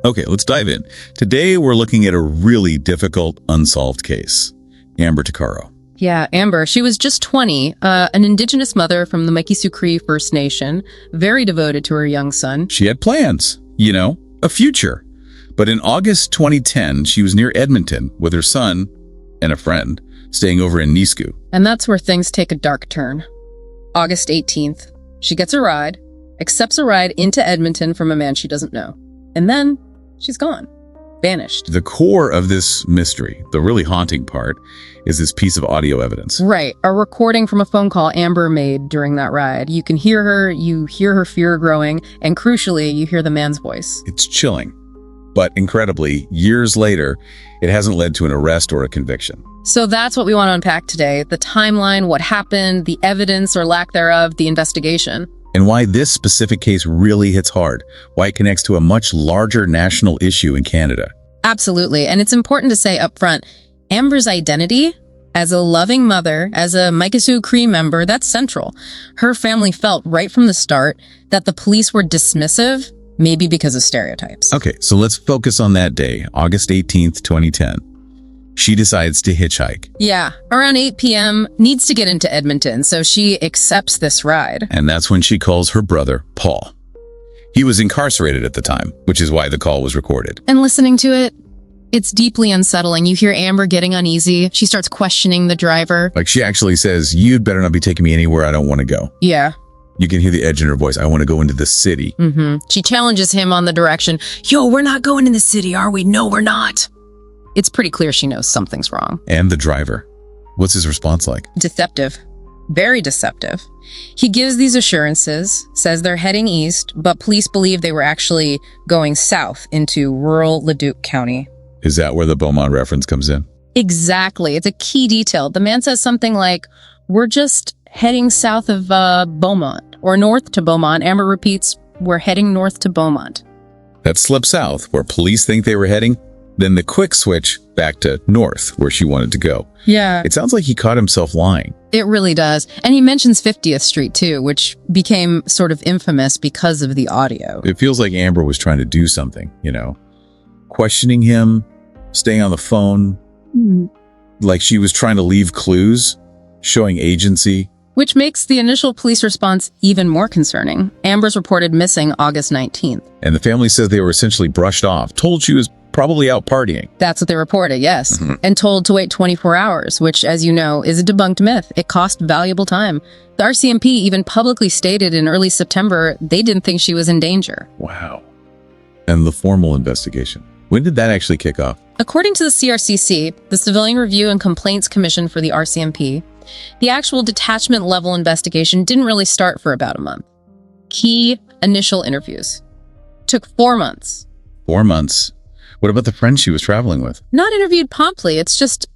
Okay, let's dive in. Today, we're looking at a really difficult unsolved case. Amber Tuccaro. Yeah, Amber. She was just 20, an indigenous mother from the Mikisew Cree First Nation, very devoted to her young son. She had plans, a future. But in August 2010, she was near Edmonton with her son and a friend, staying over in Nisku. And that's where things take a dark turn. August 18th, she gets a ride, accepts a ride into Edmonton from a man she doesn't know. And then she's gone. Vanished. The core of this mystery, the really haunting part, is this piece of audio evidence. Right. A recording from a phone call Amber made during that ride. You can hear her, you hear her fear growing, and crucially, you hear the man's voice. It's chilling. But incredibly, years later, it hasn't led to an arrest or a conviction. So that's what we want to unpack today. The timeline, what happened, the evidence or lack thereof, the investigation. And why this specific case really hits hard. Why it connects to a much larger national issue in Canada. Absolutely. And it's important to say up front, Amber's identity as a loving mother, as a Mikisew Cree member, that's central. Her family felt right from the start that the police were dismissive, maybe because of stereotypes. Okay, so let's focus on that day, August 18th, 2010. She decides to hitchhike. Yeah, around 8 p.m., needs to get into Edmonton, so she accepts this ride. And that's when she calls her brother, Paul. He was incarcerated at the time, which is why the call was recorded. And listening to it, it's deeply unsettling. You hear Amber getting uneasy. She starts questioning the driver. Like she actually says, "You'd better not be taking me anywhere I don't want to go." Yeah. You can hear the edge in her voice. "I want to go into the city." She challenges him on the direction. Yo, we're not going in the city, are we? No, we're not. It's pretty clear she knows something's wrong. And the driver. What's his response like? Deceptive. Very deceptive. He gives these assurances, says they're heading east, but police believe they were actually going south into rural Leduc County. Is that where the Beaumont reference comes in? Exactly. It's a key detail. The man says something like, "We're just heading south of Beaumont," or north to Beaumont. Amber repeats, "We're heading north to Beaumont." That slip south, where police think they were heading, then the quick switch back to north, where she wanted to go. Yeah. It sounds like he caught himself lying. It really does. And he mentions 50th Street, too, which became sort of infamous because of the audio. It feels like Amber was trying to do something, questioning him, staying on the phone, like she was trying to leave clues, showing agency. Which makes the initial police response even more concerning. Amber's reported missing August 19th. And the family says they were essentially brushed off, told she was probably out partying. That's what they reported, yes. And told to wait 24 hours, which, as you know, is a debunked myth. It cost valuable time. The RCMP even publicly stated in early September they didn't think she was in danger. Wow. And the formal investigation. When did that actually kick off? According to the CRCC, the Civilian Review and Complaints Commission for the RCMP, the actual detachment-level investigation didn't really start for about a month. Key initial interviews. Took 4 months. 4 months. What about the friend she was traveling with? Not interviewed promptly. It's just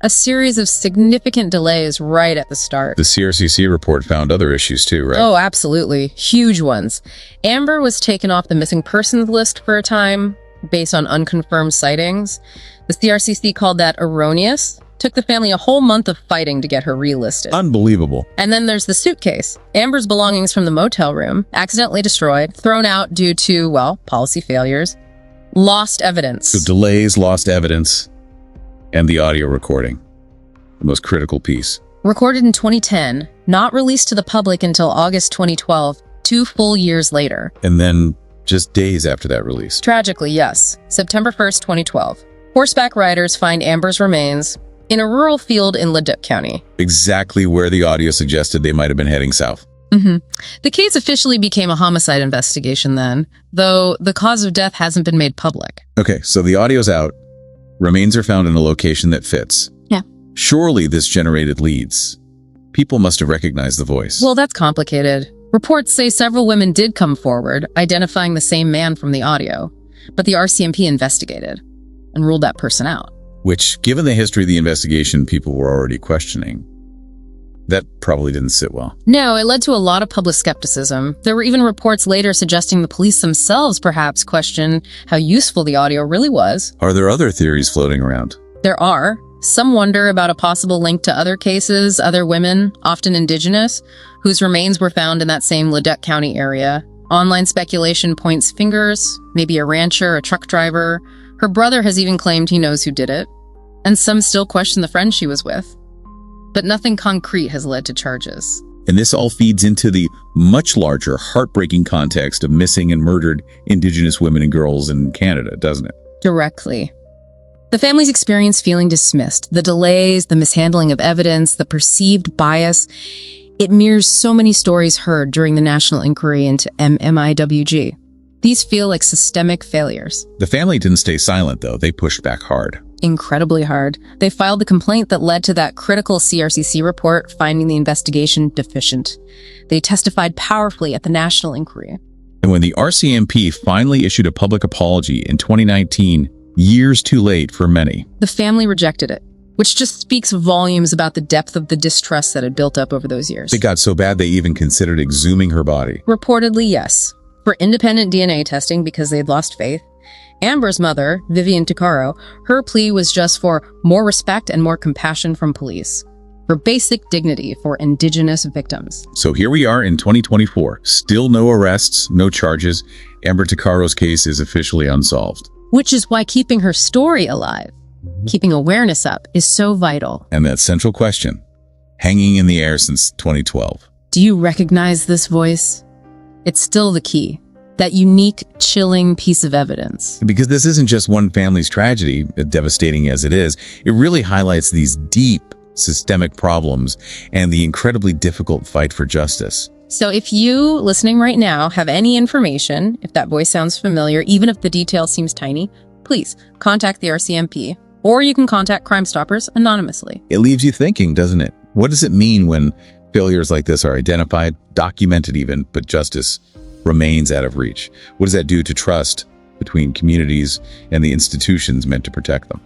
a series of significant delays right at the start. The CRCC report found other issues too, right? Oh, absolutely. Huge ones. Amber was taken off the missing persons list for a time based on unconfirmed sightings. The CRCC called that erroneous. Took the family a whole month of fighting to get her relisted. Unbelievable. And then there's the suitcase. Amber's belongings from the motel room, accidentally destroyed, thrown out due to, policy failures. Lost evidence. So delays, lost evidence, and the audio recording. The most critical piece. Recorded in 2010, not released to the public until August 2012, 2 full years later. And then just days after that release. Tragically, yes. September 1st, 2012. Horseback riders find Amber's remains in a rural field in Leduc County. Exactly where the audio suggested they might have been heading south. The case officially became a homicide investigation then, though the cause of death hasn't been made public. Okay, so the audio's out. Remains are found in a location that fits. Yeah. Surely this generated leads. People must have recognized the voice. Well, that's complicated. Reports say several women did come forward, identifying the same man from the audio, but the RCMP investigated and ruled that person out. Which, given the history of the investigation, people were already questioning. That probably didn't sit well. No, it led to a lot of public skepticism. There were even reports later suggesting the police themselves perhaps questioned how useful the audio really was. Are there other theories floating around? There are. Some wonder about a possible link to other cases, other women, often indigenous, whose remains were found in that same Leduc County area. Online speculation points fingers, maybe a rancher, a truck driver. Her brother has even claimed he knows who did it. And some still question the friend she was with. But nothing concrete has led to charges. And this all feeds into the much larger, heartbreaking context of missing and murdered Indigenous women and girls in Canada, doesn't it? Directly. The families experience feeling dismissed. The delays, the mishandling of evidence, the perceived bias. It mirrors so many stories heard during the national inquiry into MMIWG. These feel like systemic failures. The family didn't stay silent, though. They pushed back hard. Incredibly hard. They filed the complaint that led to that critical CRCC report finding the investigation deficient. They testified powerfully at the national inquiry. And when the RCMP finally issued a public apology in 2019, years too late for many, the family rejected it, which just speaks volumes about the depth of the distrust that had built up over those years. it got so bad they even considered exhuming her body. Reportedly, yes, for independent DNA testing because they'd lost faith. Amber's mother, Vivian Tuccaro, her plea was just for more respect and more compassion from police, for basic dignity for Indigenous victims. So here we are in 2024. Still no arrests, no charges. Amber Tuccaro's case is officially unsolved. Which is why keeping her story alive, keeping awareness up, is so vital. And that central question, hanging in the air since 2012. Do you recognize this voice? It's still the key. That unique, chilling piece of evidence. Because this isn't just one family's tragedy, devastating as it is, it really highlights these deep systemic problems and the incredibly difficult fight for justice. So if you, listening right now, have any information, if that voice sounds familiar, even if the detail seems tiny, please contact the RCMP, or you can contact Crime Stoppers anonymously. It leaves you thinking, doesn't it? What does it mean when failures like this are identified, documented even, but justice remains out of reach? What does that do to trust between communities and the institutions meant to protect them?